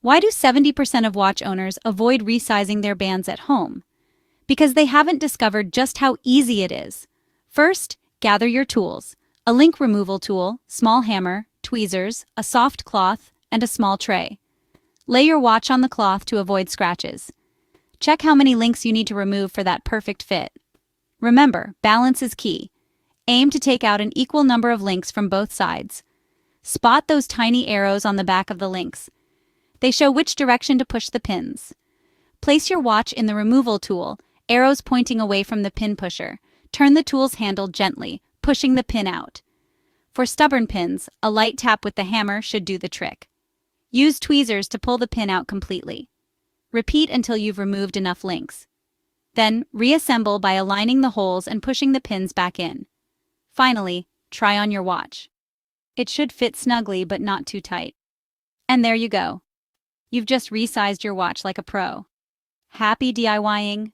Why do 70% of watch owners avoid resizing their bands at home? Because they haven't discovered just how easy it is. First, gather your tools: a link removal tool, small hammer, tweezers, a soft cloth, and a small tray. Lay your watch on the cloth to avoid scratches. Check how many links you need to remove for that perfect fit. Remember, balance is key. Aim to take out an equal number of links from both sides. Spot those tiny arrows on the back of the links. They show which direction to push the pins. Place your watch in the removal tool, arrows pointing away from the pin pusher. Turn the tool's handle gently, pushing the pin out. For stubborn pins, a light tap with the hammer should do the trick. Use tweezers to pull the pin out completely. Repeat until you've removed enough links. Then, reassemble by aligning the holes and pushing the pins back in. Finally, try on your watch. It should fit snugly but not too tight. And there you go. You've just resized your watch like a pro. Happy DIYing!